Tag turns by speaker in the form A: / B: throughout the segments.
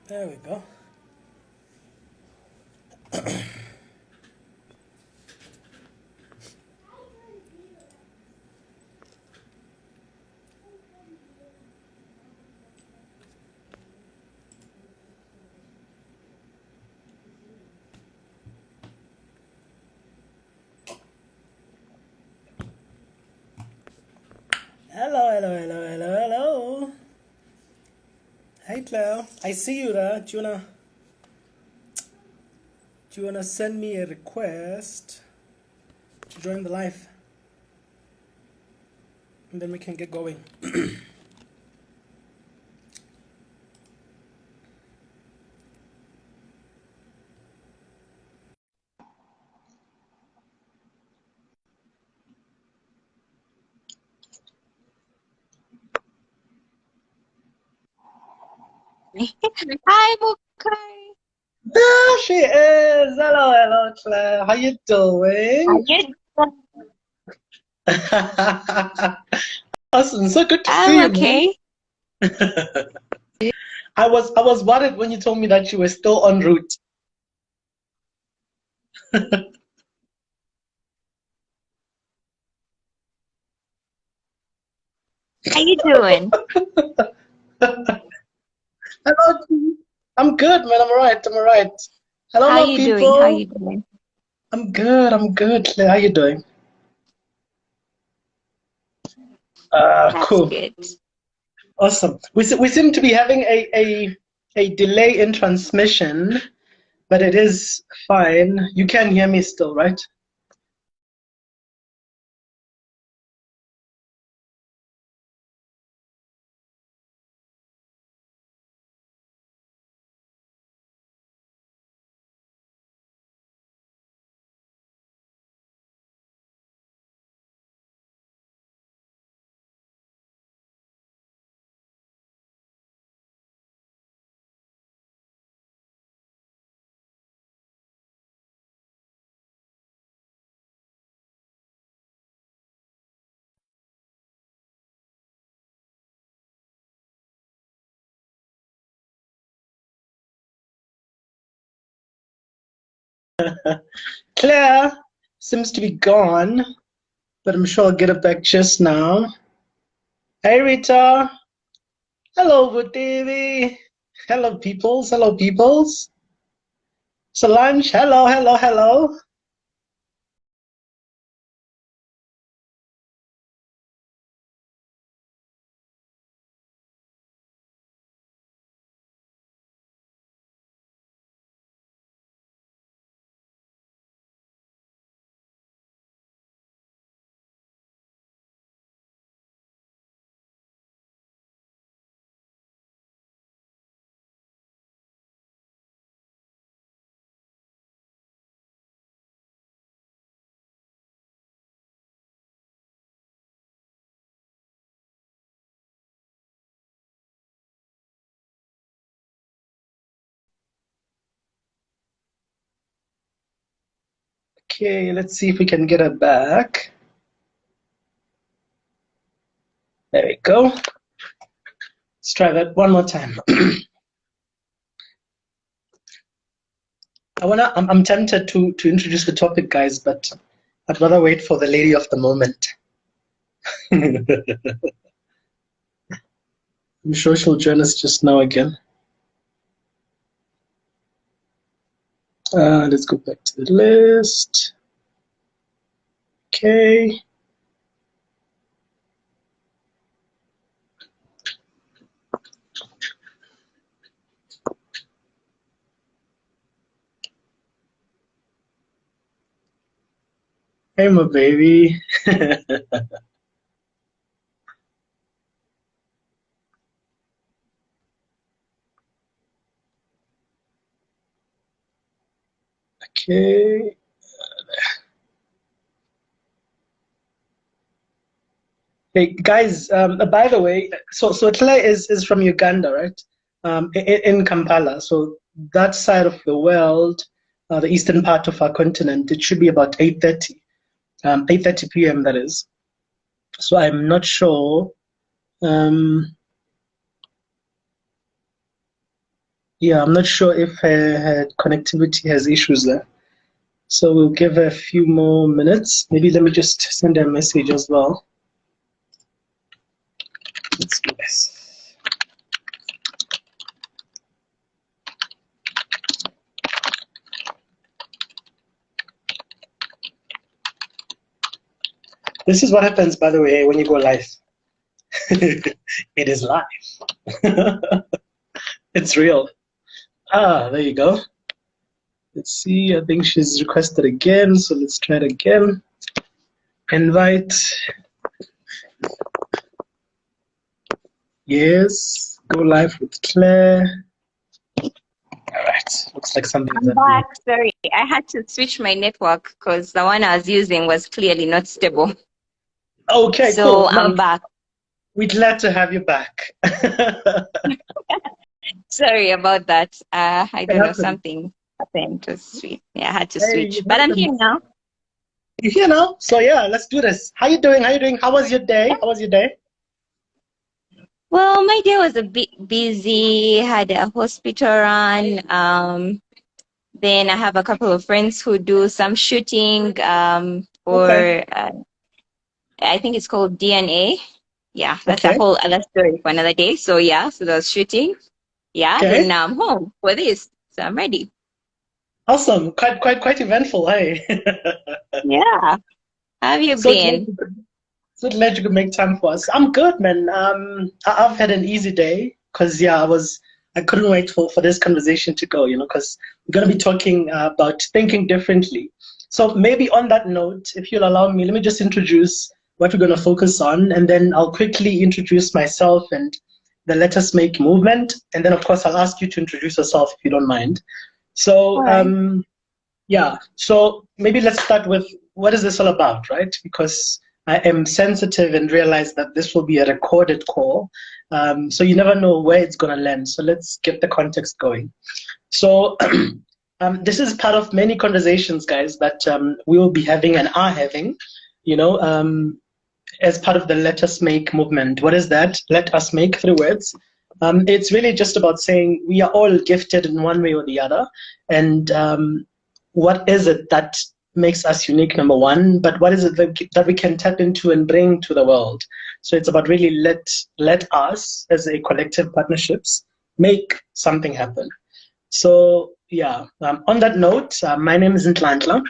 A: There we go. Hello, hello, hello, hello, hello. Hey, Claire. I see you there. Do you wanna send me a request to join the live, and then we can get going.
B: Hi, Bukai.
A: There she is. Hello, hello, Claire. How you
B: How
A: doing?
B: you doing?
A: Awesome. So good to see
B: I'm
A: you, man.
B: okay.
A: I was worried when you told me that you were still en route.
B: How you doing?
A: Hello. I'm good, man. I'm alright. I'm alright. Hello,
B: How
A: my
B: you doing? How
A: people.
B: you doing?
A: I'm good. I'm good, Claire. How you doing?
B: That's
A: Cool.
B: good.
A: Awesome. We seem to be having a delay in transmission, but it is fine. You can hear me still, right? Claire seems to be gone, but I'm sure I'll get her back just now. Hey, Rita. Hello, Vutivi. Hello, peoples. Hello, peoples. Solange. Hello, hello, hello. Okay, let's see if we can get her back. There we go. Let's try that one more time. I'm tempted to introduce the topic, guys, but I'd rather wait for the lady of the moment. I'm sure she'll join us just now again. Let's go back to the list. Okay. Hey, my baby. Okay. Hey, guys, by the way, so Claire is from Uganda, right? In Kampala. So that side of the world, the eastern part of our continent, it should be about 8:30, 8:30 p.m. that is. So I'm not sure. Um, Yeah, I'm not sure if her connectivity has issues there. So we'll give her a few more minutes. Maybe let me just send her a message as well. Let's do this. This is what happens, by the way, when you go live. It is live. It's real. Ah, there you go. Let's see. I think she's requested again, so let's try it again. Invite. Yes. Go live with Claire. All right. Looks like something is
B: I'm
A: happening.
B: back. Sorry, I had to switch my network because the one I was using was clearly not stable.
A: Okay,
B: So
A: cool.
B: I'm back.
A: We're glad to have you back.
B: Sorry about that. I
A: It
B: don't know,
A: happens.
B: something happened to switch. Yeah, I had to
A: Hey,
B: switch,
A: it
B: but I'm here
A: happens.
B: now.
A: You're here now? So yeah, let's do this. How you doing? How you doing? How was your day? How was your day?
B: Well, my day was a bit busy. Had a hospital run. Then I have a couple of friends who do some shooting.
A: Okay.
B: For I think it's called DNA. Yeah, that's a
A: Okay.
B: whole other story for another day. So yeah, so I was shooting. Yeah, then
A: Okay.
B: now I'm home for this. So I'm ready.
A: Awesome. Quite eventful, hey.
B: Yeah. How have you
A: So glad
B: been?
A: you could, so glad you could make time for us. I'm good, man. I've had an easy day because yeah, I couldn't wait for this conversation to go, because we're gonna be talking about thinking differently. So maybe on that note, if you'll allow me, let me just introduce what we're gonna focus on, and then I'll quickly introduce myself and the Let Us Make movement, and then of course I'll ask you to introduce yourself if you don't mind.
B: All
A: So
B: right.
A: yeah, so maybe let's start with what is this all about, right? Because I am sensitive and realize that this will be a recorded call. So you never know where it's going to land. So let's get the context going. So this is part of many conversations, guys, that we will be having and are having, you know, as part of the Let Us Make movement. What is that? Let us make, 3 words. It's really just about saying we are all gifted in one way or the other. And what is it that makes us unique, number one, but what is it that we can tap into and bring to the world? So it's about really let us, as a collective partnerships, make something happen. So yeah, on that note, my name is Ntlantla,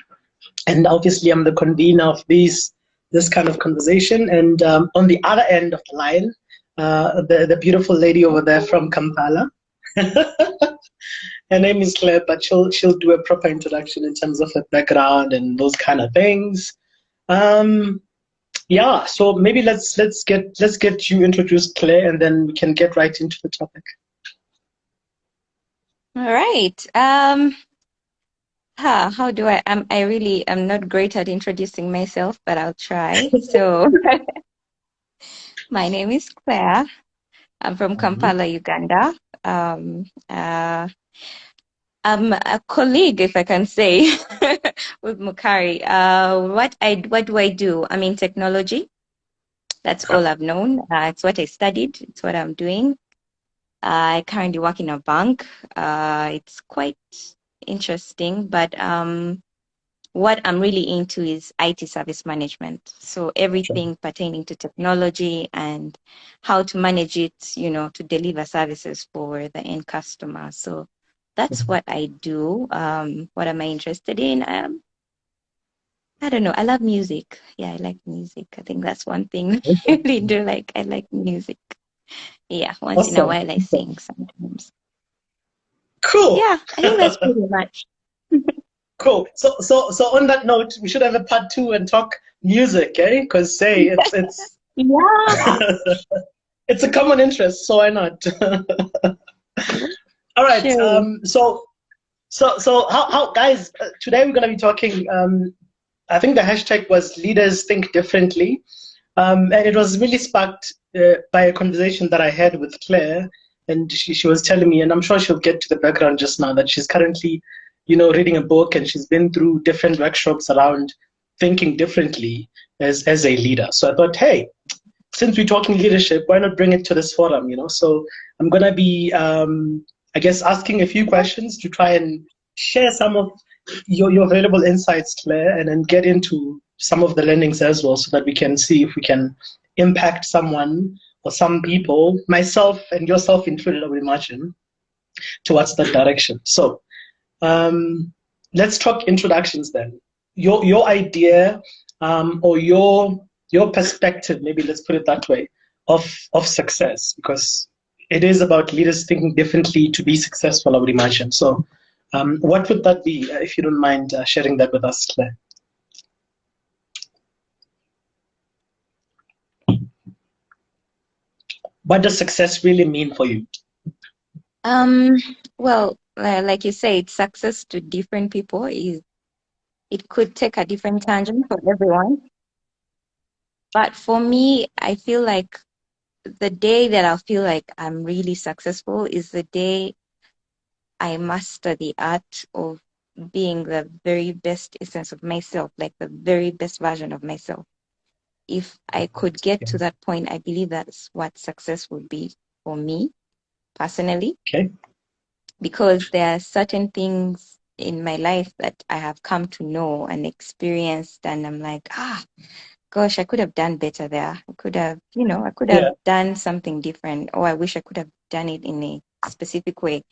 A: and obviously I'm the convener of this kind of conversation. And on the other end of the line, the beautiful lady over there from Kampala. Her name is Claire, but she'll do a proper introduction in terms of her background and those kind of things. Um, yeah, so maybe let's get you introduced, Claire, and then we can get right into the topic.
B: All right. How do I really am not great at introducing myself, but I'll try. So my name is Claire. I'm from
A: Mhm.
B: Kampala, Uganda. Um, uh, I'm a colleague, if I can say, with Mukari. What do I do? I'm in technology. That's all I've known. It's what I studied. It's what I'm doing. I currently work in a bank. It's quite interesting, but what I'm really into is IT service management. So
A: Sure.
B: everything pertaining to technology and how to manage it, to deliver services for the end customer. So that's what I do. What am I interested in? I don't know. I love music. Yeah, I like music. I think that's one thing I really do like. I like music. Yeah, once in a
A: Awesome.
B: while I sing sometimes.
A: Cool.
B: Yeah, I think that's pretty much.
A: Cool. So on that note, we should have a part two and talk music, eh? Because say it's
B: Yeah,
A: it's a common interest, so why not? All right.
B: sure.
A: So how guys? Today we're gonna be talking. I think the hashtag was leaders think differently, and it was really sparked by a conversation that I had with Claire, and she was telling me, and I'm sure she'll get to the background just now, that she's currently, reading a book, and she's been through different workshops around thinking differently as a leader. So I thought, hey, since we're talking leadership, why not bring it to this forum? So I'm gonna be I guess, asking a few questions to try and share some of your valuable insights, Claire, and then get into some of the learnings as well so that we can see if we can impact someone or some people, myself and yourself included, I would imagine, towards that direction. So let's talk introductions then. Your idea or your perspective, maybe let's put it that way, of success, because it is about leaders thinking differently to be successful, I would imagine. So what would that be, if you don't mind sharing that with us, Claire? What does success really mean for you?
B: Well, like you said, success to different people is, it could take a different tangent for everyone. But for me, I feel like the day that I'll feel like I'm really successful is the day I master the art of being the very best essence of myself, like the very best version of myself. If I could get to that point, I believe that's what success would be for me personally.
A: Okay.
B: Because there are certain things in my life that I have come to know and experienced, and I'm like, gosh, I could have done better there. I could have, I could have done something different, or I wish I could have done it in a specific way.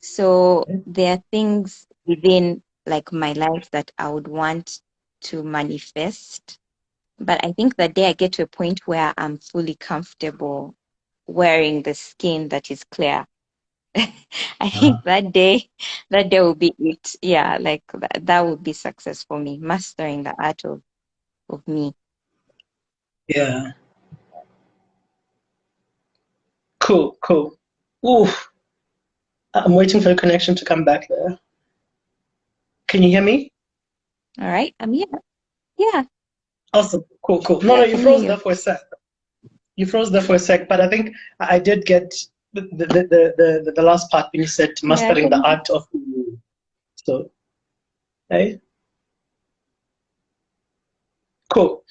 B: So there are things within like my life that I would want to manifest. But I think the day I get to a point where I'm fully comfortable wearing the skin that is clear, I think that day will be it. Yeah, like that would be success for me, mastering the art of me.
A: Yeah. Cool, cool. Oof. I'm waiting for the connection to come back there. Can you hear me?
B: All right, I'm here. Yeah.
A: Awesome. Cool, cool. No, you froze there for a sec. You froze there for a sec, but I think I did get the last part when you said mastering the art of you. So, hey, cool.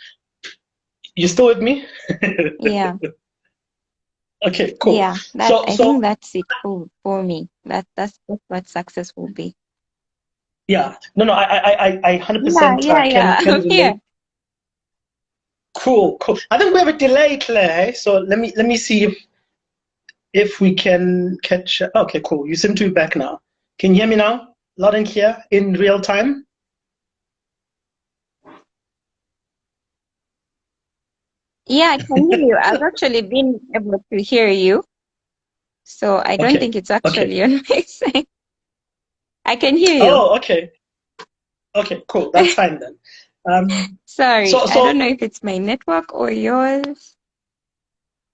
A: You still with me?
B: Yeah.
A: Okay, cool.
B: Yeah, I think that's it for me. That's what success will be.
A: Yeah. No, I 100%
B: yeah.
A: can
B: I'm here.
A: relate. Cool, cool. I think we have a delay, Claire. So let me see if we can catch. Okay, cool. You seem to be back now. Can you hear me now? Loud and clear in real time?
B: Yeah, I can hear you. I've actually been able to hear you. So I don't think it's actually on my side. I can hear you.
A: Oh, okay. Okay, cool. That's fine then.
B: Sorry, I don't know if it's my network or yours.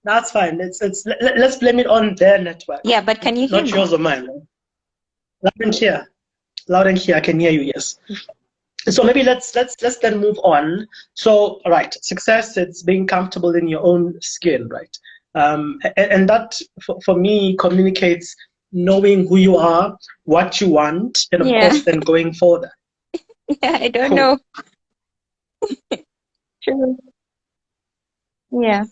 A: That's fine. Let's blame it on their network.
B: Yeah, but can you hear me?
A: Not yours or mine. Loud and clear. Loud and clear. I can hear you. Yes. So maybe let's then move on. So, right, success, it's being comfortable in your own skin, right? And that for me communicates knowing who you are, what you want, and of course then going further.
B: Yeah, I don't know. True. Yeah.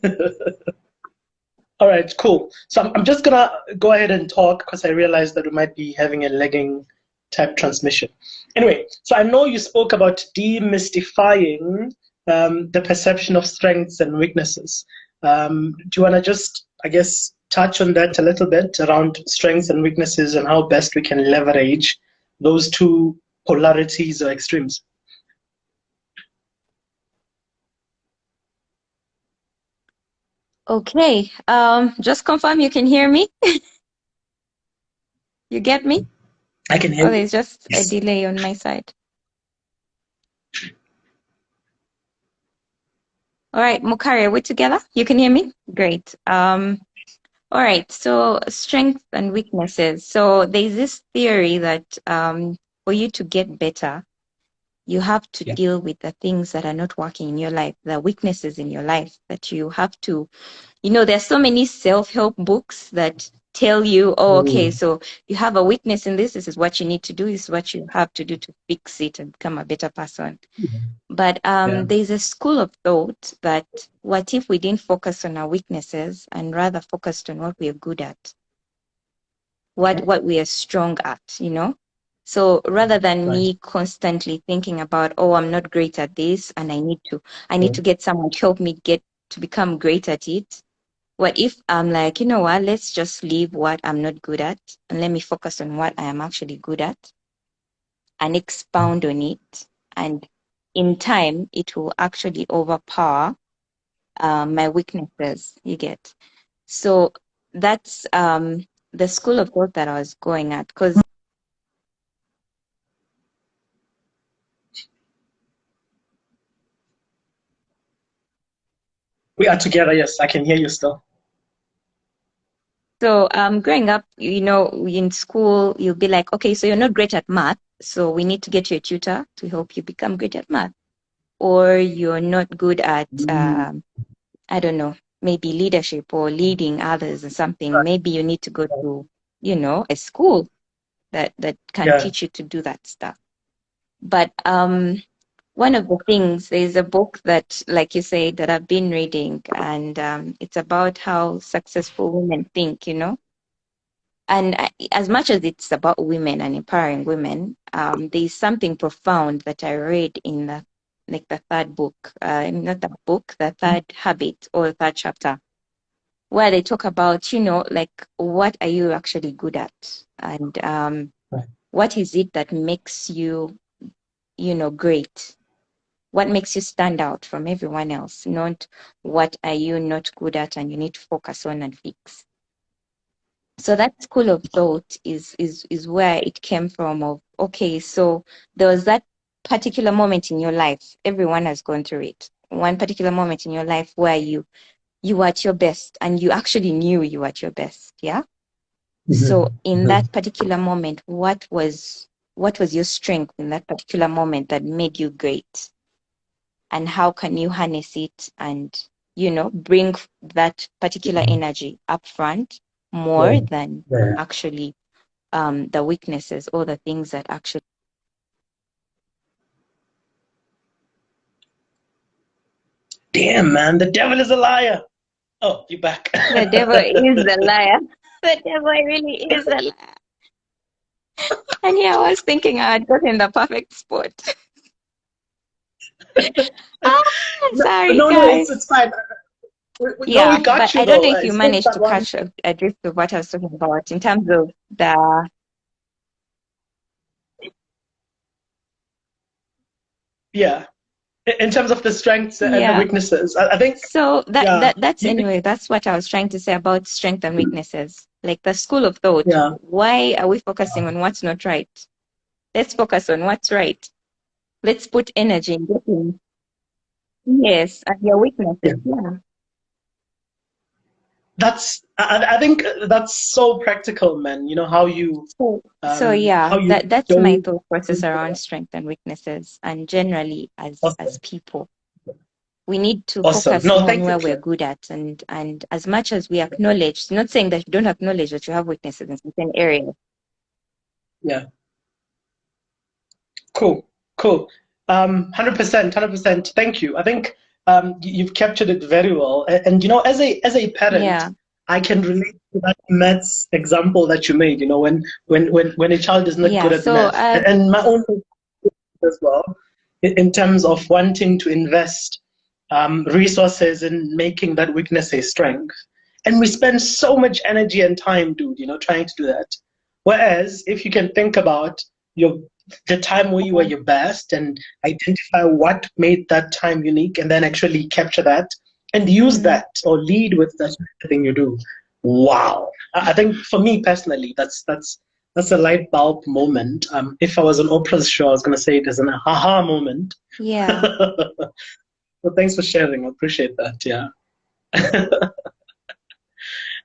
A: All right, cool. So I'm just gonna go ahead and talk because I realized that we might be having a lagging type transmission. Anyway, so I know you spoke about demystifying the perception of strengths and weaknesses. Do you want to just, I guess, touch on that a little bit around strengths and weaknesses and how best we can leverage those two polarities or extremes?
B: Okay. Just confirm you can hear me. You get me?
A: I can hear you.
B: There's just a delay on my side. All right, Mukari, are we together? You can hear me? Great. All right, so strengths and weaknesses. So there's this theory that for you to get better, you have to deal with the things that are not working in your life, the weaknesses in your life that you have to, there's so many self-help books that tell you, okay, so you have a weakness in this is what you need to do, this is what you have to do to fix it and become a better person. But there's a school of thought that what if we didn't focus on our weaknesses and rather focused on what we're good at? what we are strong at, you know? So rather than
A: Right.
B: me constantly thinking about, oh, I'm not great at this and I need to get someone to help me get to become great at it. What if I'm like, you know what, let's just leave what I'm not good at and let me focus on what I am actually good at and expound on it. And in time, it will actually overpower my weaknesses, you get. So that's the school of thought that I was going at. Because
A: We are together. Yes, I can hear you still.
B: so growing up, you know, in school, you'll be like, okay, so you're not great at math, so we need to get you a tutor to help you become great at math. Or you're not good at,
A: Mm.
B: I don't know, maybe leadership or leading others or something.
A: Right.
B: Maybe you need to go to, you know, a school that can
A: Yeah.
B: teach you to do that stuff. But one of the things, there's a book that, like you say, that I've been reading, and it's about how successful women think, you know. And as much as it's about women and empowering women, there's something profound that I read in the third book, not the book, the third habit or third chapter, where they talk about, you know, like what are you actually good at, and
A: Right.
B: what is it that makes you, you know, great. What makes you stand out from everyone else? Not what are you not good at and you need to focus on and fix. So that school of thought is where it came from of, okay, so there was that particular moment in your life. Everyone has gone through it. One particular moment in your life where you were at your best and you actually knew you were at your best. Yeah. So in
A: Mhm.
B: that particular moment, what was your strength in that particular moment that made you great? And how can you harness it and, you know, bring that particular energy up front more
A: Yeah.
B: than
A: Yeah.
B: actually the weaknesses or the things that actually
A: Damn, man, the devil is a liar. Oh, you're back.
B: the devil is the liar. The devil really is the liar. And yeah, I was thinking I had gotten the perfect spot. Ah,
A: No,
B: sorry
A: no, no, it's
B: guys.
A: fine. No, we
B: Yeah, but
A: got you
B: I don't know
A: though.
B: if you
A: It's just
B: managed
A: that
B: to
A: one.
B: catch a drift of what I was talking about in terms of the
A: Yeah, in terms of the strengths and the
B: yeah.
A: weaknesses, I think.
B: So
A: Yeah,
B: that's anyway, that's what I was trying to say about strength and weaknesses. Like the school of thought.
A: yeah,
B: Why are we focusing on what's not right? Let's focus on what's right. Let's put energy in getting yes, and your
A: yeah.
B: weaknesses. Yeah.
A: I think that's so practical, man. You know
B: So
A: how
B: yeah,
A: you
B: that's my
A: don't.
B: thought process around strength and weaknesses, and generally as
A: Awesome,
B: people. We need to
A: awesome.
B: focus
A: No,
B: more on
A: thank you,
B: where we're
A: Claire.
B: good at, and as much as we acknowledge, not saying that you don't acknowledge that you have weaknesses in certain areas.
A: Yeah, cool, cool. 100%, 100%. Thank you. I think you've captured it very well. And you know, as a parent,
B: Yeah,
A: I can relate to that maths example that you made. You know, when a child is not
B: yeah.
A: good at
B: So
A: math, and my own as well, in terms of wanting to invest resources in making that weakness a strength. And we spend so much energy and time, dude, you know, trying to do that. Whereas if you can think about your the time where you were your best and identify what made that time unique and then actually capture that and use
B: mm,
A: that or lead with that thing you do. Wow. I think for me personally, that's a light bulb moment. If I was on Oprah's show, I was going to say it as an aha moment.
B: yeah,
A: So thanks for sharing. I appreciate that. Yeah.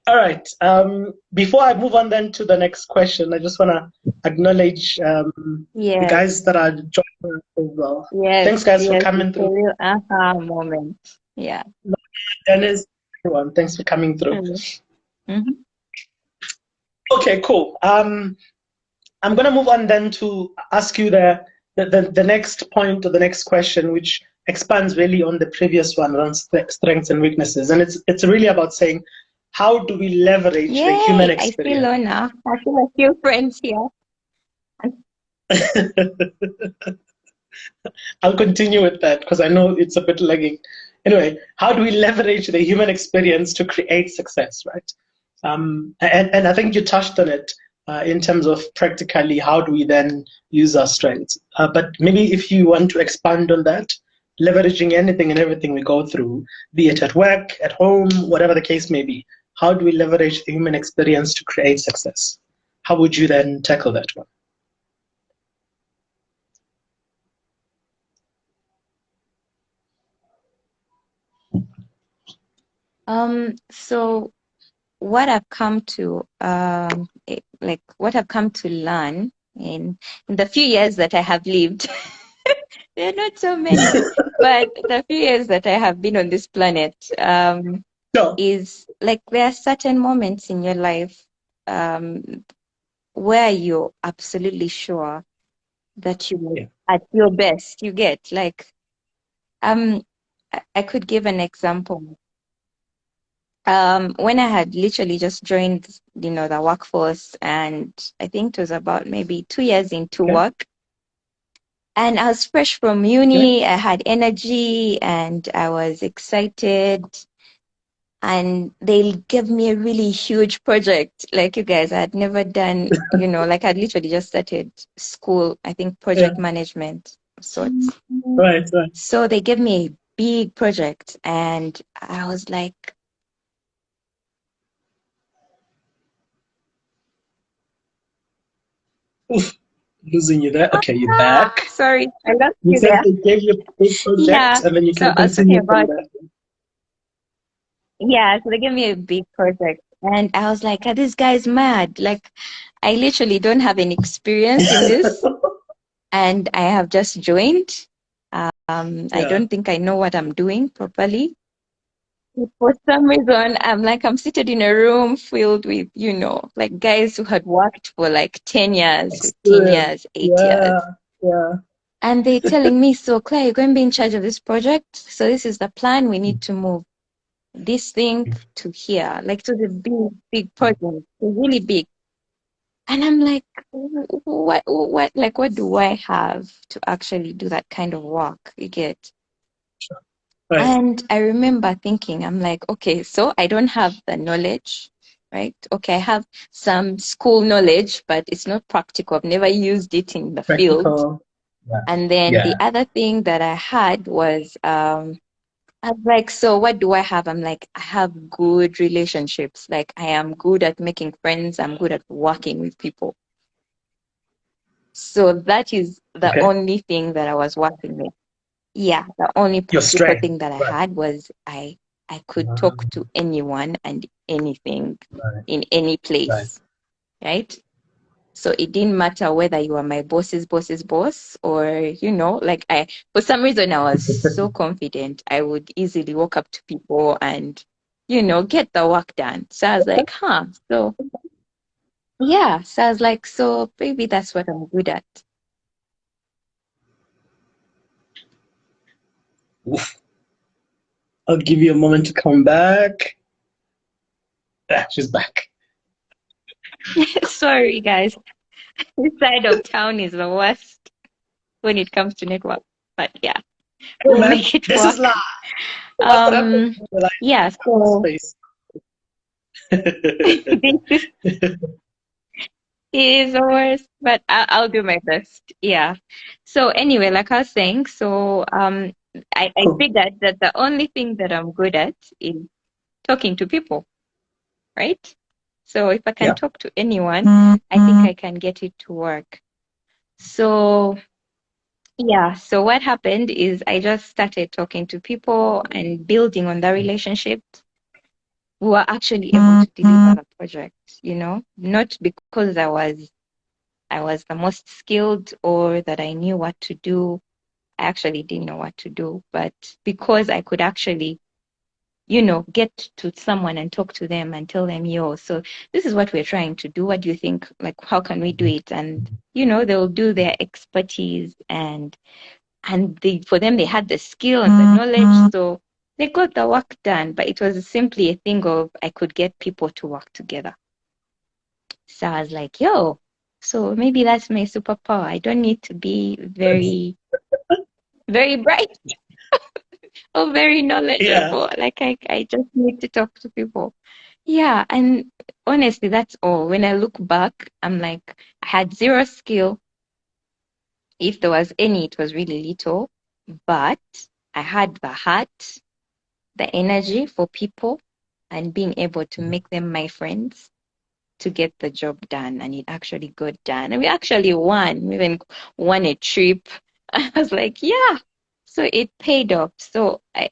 A: All right. Before I move on then to the next question, I just want to acknowledge the
B: yes,
A: guys that are joining us as well.
B: yes,
A: Thanks, guys, for
B: yes. It's
A: coming
B: a
A: through.
B: real aha moment. Yeah.
A: Dennis, everyone, thanks for coming through.
B: Mm-hmm.
A: Okay, cool. I'm going to move on then to ask you the next point or the next question, which expands really on the previous one around strengths and weaknesses. And it's really about saying, how do we leverage the human
B: Yay! I feel
A: experience?
B: honor. I feel a few friends here.
A: I'll continue with that because I know it's a bit lagging. Anyway, how do we leverage the human experience to create success, right? And I think you touched on it in terms of practically how do we then use our strengths. But maybe if you want to expand on that, leveraging anything and everything we go through, be it at work, at home, whatever the case may be, how do we leverage the human experience to create success? How would you then tackle that one?
B: So what I've come to like what I've come to learn in the few years that I have lived, there are not so many, but the few years that I have been on this planet,
A: No.
B: is like there are certain moments in your life um, where you're absolutely sure that you
A: Yeah.
B: are at your best. You get like um I could give an example. When I had literally just joined, the workforce, and I think it was about maybe 2 years into
A: Okay.
B: work, and I was fresh from
A: Okay.
B: uni, I had energy and I was excited, and they gave me a really huge project. Like you guys, I had never done, like I'd literally just started school, I think
A: Yeah.
B: project management of sorts.
A: Right. Right.
B: So they gave me a big project, and I was like,
A: Oof, losing you there. Okay, you're back.
B: sorry, I lost
A: You
B: you
A: said
B: there.
A: they gave you a big project,
B: Yeah.
A: and then you
B: So
A: can
B: I was talking
A: continue from
B: about,
A: there.
B: yeah, so they gave me a big project. And I was like, are these guys mad? Like, I literally don't have any experience in this. And I have just joined. I
A: Yeah.
B: don't think I know what I'm doing properly. For some reason, I'm seated in a room filled with, like guys who had worked for like 10 years, 15
A: Experience.
B: years, 8 years.
A: Yeah. Yeah.
B: And they're telling me, so Claire, you're going to be in charge of this project. So this is the plan. We need to move this thing to here. Like, so the big project, really big. And I'm like, what do I have to actually do that kind of work? You get?
A: Right.
B: And I remember thinking, I'm like, okay, so I don't have the knowledge, right? Okay, I have some school knowledge, but it's not practical. I've never used it in the field.
A: Practical. Yeah.
B: And then the
A: Yeah.
B: other thing that I had was, I was like, so what do I have? I'm like, I have good relationships. Like, I am good at making friends. I'm good at working with people. So that is the
A: Okay.
B: only thing that I was working with. Yeah, the only
A: Your
B: practical
A: strength.
B: thing that I
A: Right.
B: had was I could talk
A: Um,
B: to anyone and anything
A: right.
B: in any
A: Right.
B: place, right? So it didn't matter whether you were my boss's boss's boss, or, like for some reason, I was so confident I would easily walk up to people and, get the work done. So I was like, huh. So yeah. So I was like, so maybe that's what I'm good at.
A: Oof. I'll give you a moment to come back. Ah, she's back.
B: Sorry, guys. This side of town is the worst when it comes to network. But yeah,
A: Hey
B: we'll
A: man,
B: make it
A: this is live.
B: work.
A: What happened
B: Um,
A: to the live
B: yeah, so
A: space?
B: this is the worst, but I'll do my best. Yeah. So anyway, like I was saying, so I
A: Cool.
B: figured that the only thing that I'm good at is talking to people, right? So if I can
A: Yeah.
B: talk to anyone, I think I can get it to work. So yeah, so what happened is I just started talking to people and building on the relationship. We were actually able to deliver the project, not because I was the most skilled or that I knew what to do. I actually didn't know what to do, but because I could actually, get to someone and talk to them and tell them, yo, so this is what we're trying to do. What do you think? Like, how can we do it? And, they'll do their expertise, and for them, they had the skill and the knowledge. So they got the work done, but it was simply a thing of I could get people to work together. So I was like, yo, so maybe that's my superpower. I don't need to be very, very bright or very
A: Yeah.
B: knowledgeable. Like I just need to talk to people. Yeah, and honestly, that's all. When I look back, I'm like, I had zero skill. If there was any, it was really little, but I had the heart, the energy for people, and being able to make them my friends to get the job done. And it actually got done. And we actually won. We even won a trip. I was like, yeah. So it paid off. So
A: There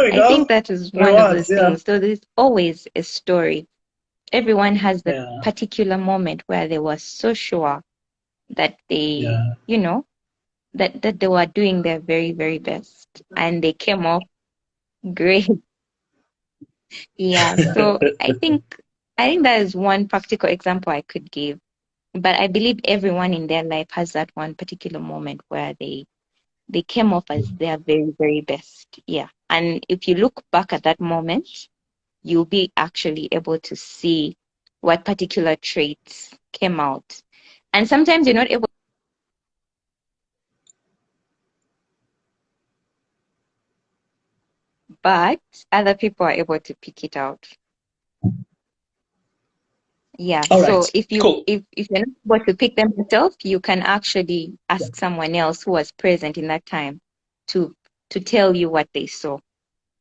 A: we
B: I think
A: go.
B: that is one of
A: Rewards,
B: those
A: yeah.
B: things. So there's always a story. Everyone has the
A: Yeah.
B: particular moment where they were so sure that they,
A: Yeah.
B: that they were doing their very, very best. And they came off great. Yeah. So I think that is one practical example I could give. But I believe everyone in their life has that one particular moment where they came off as their very, very best. Yeah. And if you look back at that moment, you'll be actually able to see what particular traits came out. And sometimes you're not able, but other people are able to pick it out. Yeah.
A: All right.
B: So if you
A: Cool.
B: if you're not able to pick them yourself, you can actually
A: Yeah.
B: ask someone else who was present in that time to to tell you what they saw.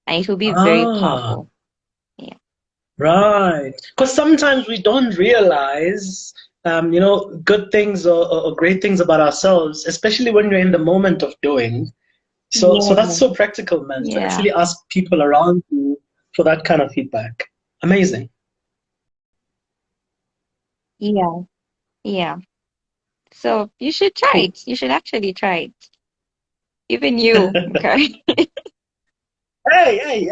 B: And it will be very
A: Ah,
B: powerful. Yeah.
A: right. Because sometimes we don't realize, good things or great things about ourselves, especially when you're in the moment of doing. So that's
B: Yeah.
A: so practical, man, to
B: Yeah.
A: actually ask people around you for that kind of feedback. Amazing.
B: Yeah. Yeah. So you should try
A: Cool.
B: it. You should actually try it. Even you, okay?
A: Hey,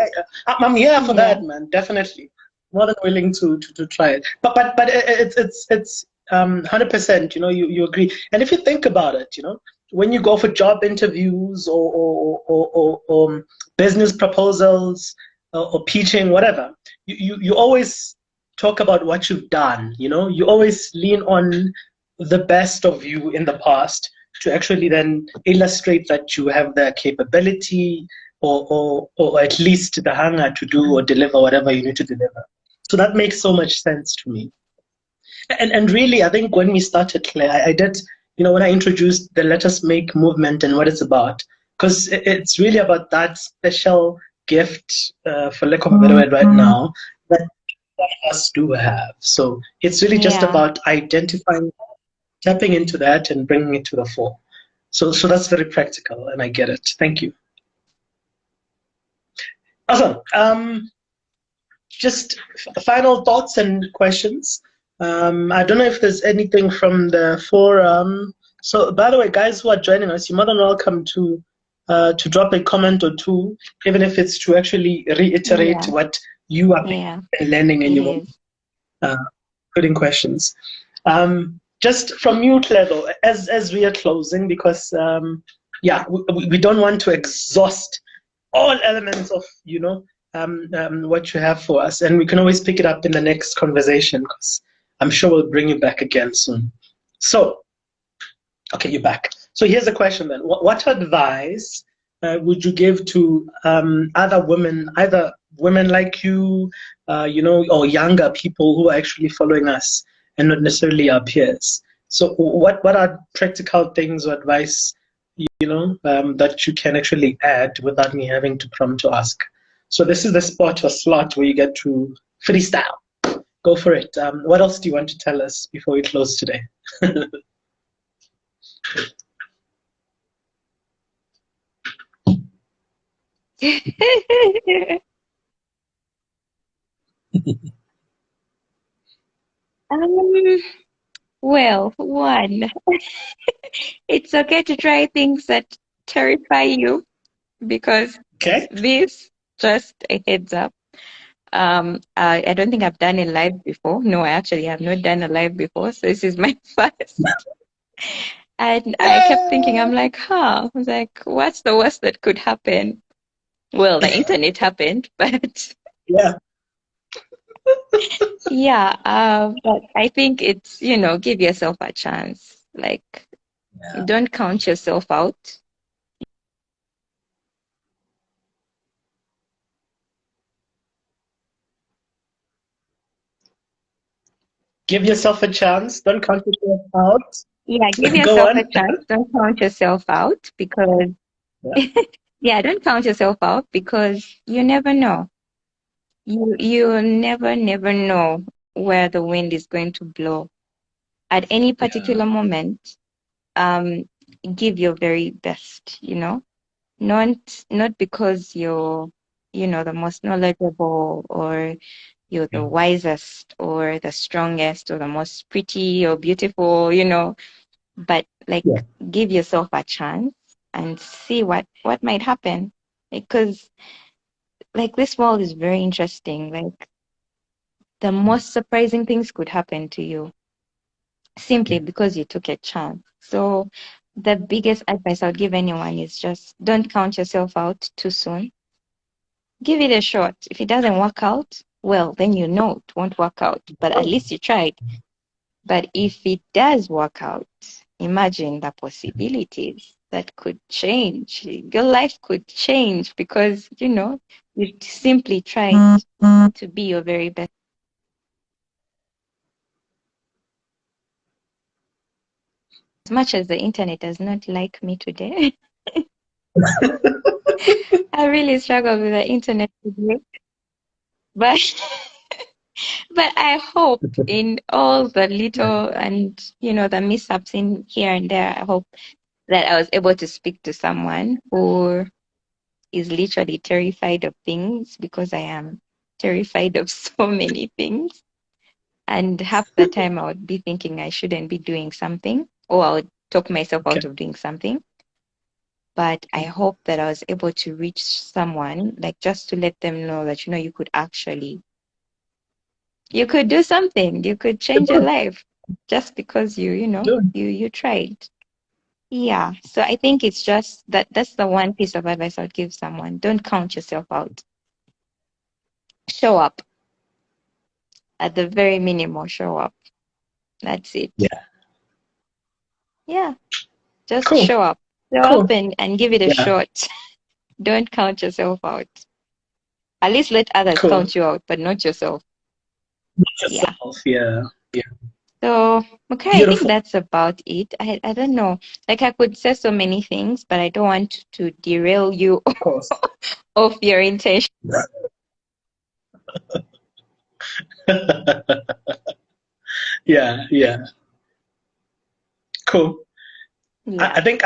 A: I'm here for
B: Yeah.
A: that, man. Definitely, more than willing to try it. But it's 100%. You agree. And if you think about it, when you go for job interviews or business proposals or pitching, whatever, you always talk about what you've done. You always lean on the best of you in the past to actually then illustrate that you have the capability or at least the hunger to do or deliver whatever you need to deliver. So that makes so much sense to me. And really, I think when we started, Claire, I did, when I introduced the Let Us Make movement and what it's about, because it's really about that special gift, for lack of a better word right now, that all of us do have. So it's really just
B: Yeah.
A: about identifying, tapping into that and bringing it to the fore. So that's very practical, and I get it. Thank you. Awesome. Just final thoughts and questions. I don't know if there's anything from the forum. So, by the way, guys who are joining us, you're more than welcome to drop a comment or two, even if it's to actually reiterate
B: Yeah.
A: what you are
B: Yeah.
A: learning and
B: It
A: you want
B: is.
A: putting questions. Just from you, Clevo, as we are closing, because yeah, we don't want to exhaust all elements of what you have for us, and we can always pick it up in the next conversation because I'm sure we'll bring you back again soon. So, okay, you're back. So here's a question then: what advice would you give to other women, either women like you, or younger people who are actually following us and not necessarily our peers? So, what are practical things or advice that you can actually add without me having to prompt to ask? So this is the spot or slot where you get to freestyle. Go for it. What else do you want to tell us before we close today?
B: Um, well, one, it's okay to try things that terrify you because
A: Okay.
B: this, just a heads up. I don't think I've done a live before. No, I actually have not done a live before, so this is my first. And I kept thinking, I'm like, I was like, what's the worst that could happen? Well, the internet happened, but
A: Yeah.
B: yeah, but I think it's, give yourself a chance. Like,
A: Yeah.
B: don't count yourself out.
A: Give yourself a chance. Don't count yourself out.
B: Yeah, give
A: Go
B: yourself a
A: on.
B: chance. Don't count yourself out because,
A: Yeah.
B: yeah, don't count yourself out because you never know. You never know where the wind is going to blow. At any
A: Yeah.
B: particular moment, um, give your very best, not because you're, the most knowledgeable or you're the wisest or the strongest or the most pretty or beautiful, but like
A: Yeah.
B: give yourself a chance and see what might happen. Because like this world is very interesting. Like the most surprising things could happen to you simply because you took a chance. So the biggest advice I would give anyone is just don't count yourself out too soon. Give it a shot. If it doesn't work out, well, then you know it won't work out, but at least you tried. But if it does work out, imagine the possibilities that could change. Your life could change because, you simply tried to be your very best. As much as the internet does not like me today, I really struggle with the internet today. But but I hope in all the little and the mishaps in here and there, I hope that I was able to speak to someone who is literally terrified of things because I am terrified of so many things. And half the time I would be thinking I shouldn't be doing something, or I would talk myself
A: Okay.
B: out of doing something. But I hope that I was able to reach someone, like just to let them know that, you could do something, you could change your
A: Good.
B: life just because
A: Good.
B: you tried. Yeah. So I think it's just that's the one piece of advice I would give someone. Don't count yourself out. Show up. At the very minimum, show up. That's it.
A: Yeah.
B: Yeah, just
A: Cool.
B: show up. Show up
A: Cool.
B: and give it a
A: Yeah.
B: shot. Don't count yourself out. At least let others
A: Cool.
B: count you out, but not yourself. Yeah.
A: Yourself. Yeah. Yeah.
B: So, okay, I think
A: Beautiful.
B: that's about it. I don't know. Like I could say so many things, but I don't want to derail you
A: Of course.
B: of your intention.
A: Yeah. Yeah. Cool.
B: Yeah.
A: I think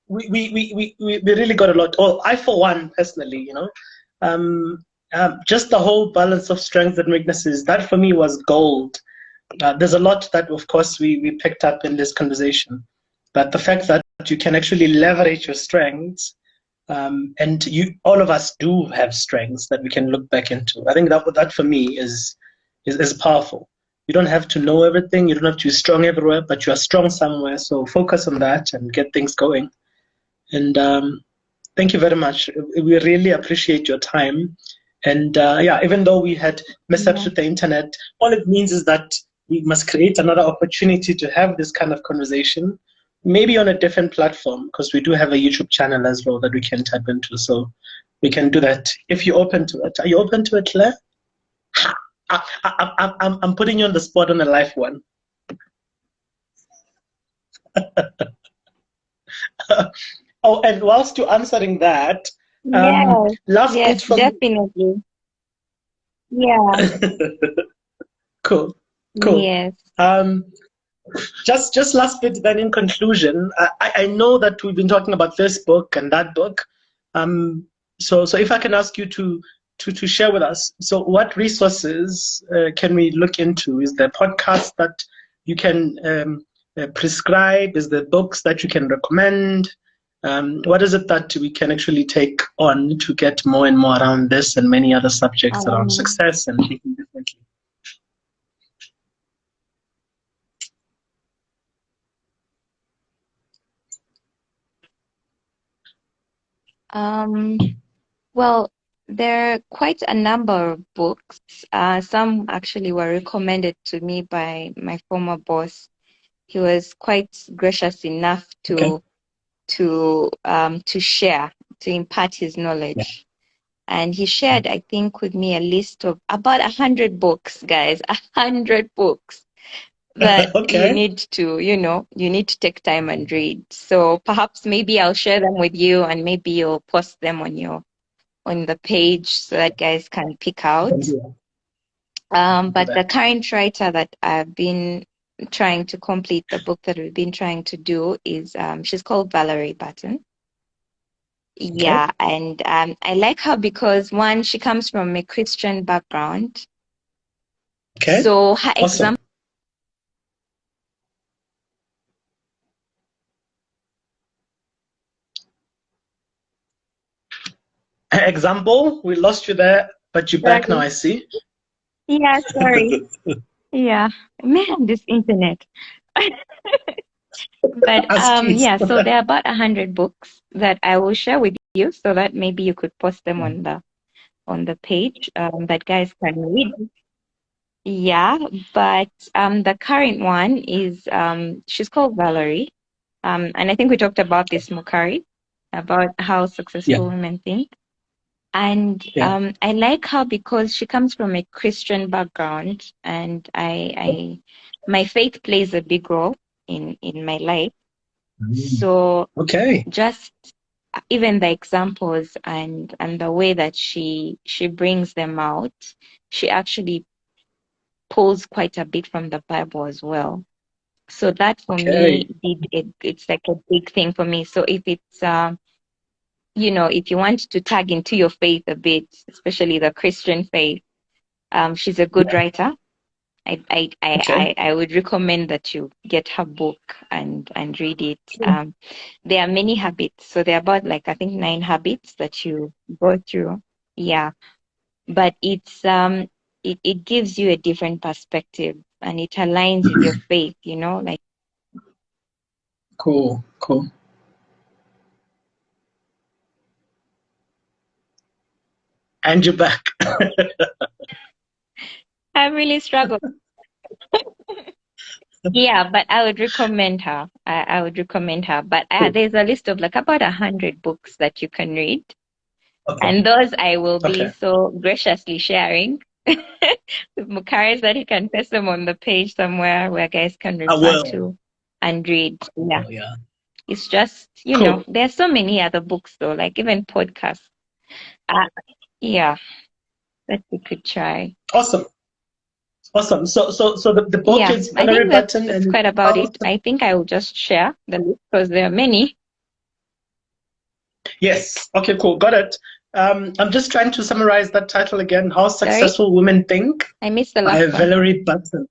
A: we really got a lot. Oh, I for one personally, um, just the whole balance of strengths and weaknesses. That for me was gold. There's a lot that, of course, we picked up in this conversation, but the fact that you can actually leverage your strengths, and all of us do have strengths that we can look back into. I think that for me is powerful. You don't have to know everything. You don't have to be strong everywhere, but you are strong somewhere. So focus on that and get things going. And thank you very much. We really appreciate your time. And yeah, even though we had mishaps
B: Yeah.
A: with the internet, all it means is that we must create another opportunity to have this kind of conversation, maybe on a different platform, because we do have a YouTube channel as well that we can tap into. So we can do that if you're open to it. Are you open to it, Claire? I'm putting you on the spot on a live one. Oh, and whilst you're answering that,
B: Yes.
A: last
B: Yes,
A: bit from
B: definitely. Yeah.
A: cool, cool.
B: Yes.
A: Um, just last bit. Then, in conclusion, I know that we've been talking about this book and that book. So if I can ask you to share with us, so what resources can we look into? Is there podcasts that you can prescribe? Is there books that you can recommend? What is it that we can actually take on to get more and more around this and many other subjects around
B: Um,
A: success and thinking differently?
B: um, Well, there are quite a number of books. Some actually were recommended to me by my former boss. He was quite gracious enough
A: Okay.
B: to share, to impart his
A: Yeah.
B: knowledge. And he shared, I think, with me a list of about 100 books, guys, 100 books that you
A: Okay.
B: need to, you need to take time and read. So perhaps maybe I'll share them with you, and maybe you'll post them on the page so that guys can pick out.
A: Do
B: But the
A: that.
B: current writer that I've been trying to complete, the book that we've been trying to do, is she's called Valerie Button.
A: Okay.
B: Yeah, and I like her because, one, she comes from a Christian background.
A: Okay.
B: So her
A: Awesome. Example, we lost you there, but you're back now,
B: Sorry.
A: I see.
B: Yeah, sorry. Yeah, man, this internet. But
A: As please.
B: yeah, so there are about 100 books that I will share with you, so that maybe you could post them on the page that guys can read. Yeah, but the current one is she's called Valerie. And I think we talked about this, Mukari, about how
A: Yeah.
B: successful women think. And
A: Yeah.
B: I like her because she comes from a Christian background, and my faith plays a big role in my life.
A: Mm.
B: So
A: Okay.
B: just even the examples and the way that she brings them out, she actually pulls quite a bit from the Bible as well. So that for me
A: Okay.
B: it's like a big thing for me. So if it's if you want to tag into your faith a bit, especially the Christian faith, she's a good
A: Yeah.
B: writer.
A: Okay.
B: I would recommend that you get her book and read it. There are many habits. So there are about, like, I think 9 habits that you go through. Yeah. But it gives you a different perspective, and it aligns with your faith, like.
A: Cool. Cool. And you're back.
B: I really struggle. Yeah, but I would recommend her. I would recommend her. But
A: Cool.
B: there's a list of like about 100 books that you can read.
A: Okay.
B: And those I will be
A: Okay.
B: so graciously sharing with Mukari, that he can paste them on the page somewhere where guys can
A: I
B: refer
A: will.
B: to and read. Yeah.
A: Oh, yeah.
B: It's just,
A: Cool.
B: there's so many other books though, like even podcasts. Uh, yeah, that you could try.
A: Awesome. Awesome. So the book
B: Yeah,
A: is
B: I
A: Valerie
B: think
A: Button
B: that's
A: and
B: quite about
A: how
B: it. I think I will just share the list because there are many.
A: yes. Okay, cool. Got it. I'm just trying to summarize that title again. How
B: Sorry,
A: Successful Women Think
B: I missed the
A: by
B: last one.
A: Valerie Button.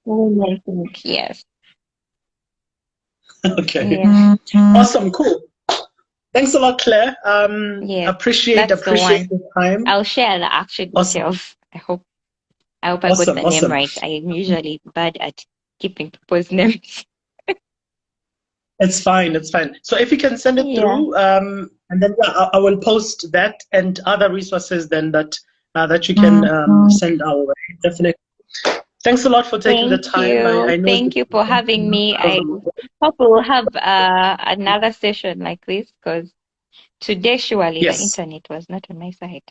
B: Women think, yes.
A: Okay.
B: Yeah.
A: Awesome. Cool. Thanks a lot, Claire.
B: Yes,
A: Appreciate
B: that's the
A: appreciate
B: one.
A: the time.
B: I'll share the actual
A: Awesome.
B: details. I hope I got
A: Awesome.
B: the name
A: Awesome.
B: right. I'm usually bad at keeping people's names.
A: It's fine. It's fine. So if you can send it
B: Yeah.
A: through, and then yeah, I will post that and other resources then that you can send our way. Definitely. Thanks a lot for taking the
B: Thank
A: time.
B: you.
A: I know
B: Thank you for having me. I hope we'll have another session like this, because today surely the
A: yes.
B: internet was not on my side.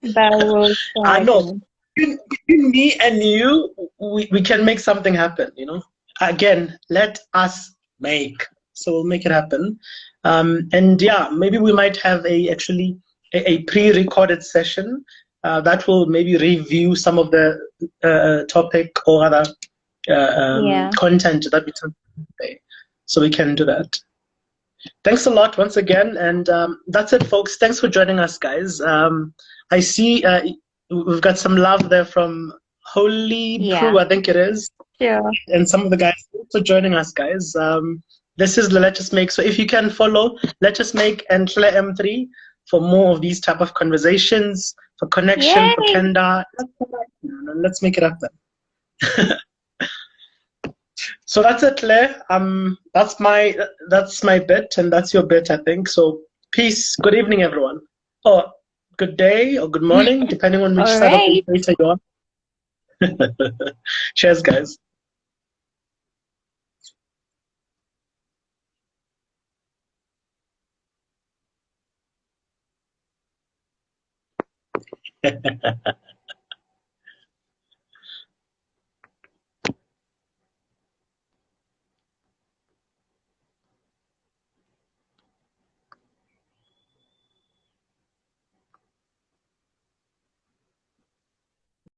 B: But we'll try
A: I know.
B: again.
A: Between me and you, we can make something happen, you know. Again, let us make. So we'll make it happen. And yeah, maybe we might have a pre-recorded session that will maybe review some of the topic or other
B: Yeah.
A: content that we took today. So we can do that. Thanks a lot once again, and that's it, folks. Thanks for joining us, guys. I see we've got some love there from Holy Prue,
B: Yeah.
A: I think it is,
B: Sure.
A: and some of the guys. Thanks for joining us, guys. This is the Let's Just Make. So if you can follow Let's Just Make and Claire M3 for more of these type of conversations, for connection, for
B: Yay.
A: Kenda, let's make it happen. So that's it, Claire. That's my bit, and that's your bit, I think. So peace. Good evening, everyone. Or good day or good morning, depending on which
B: All
A: side of the
B: right.
A: equator you're on. Cheers, guys.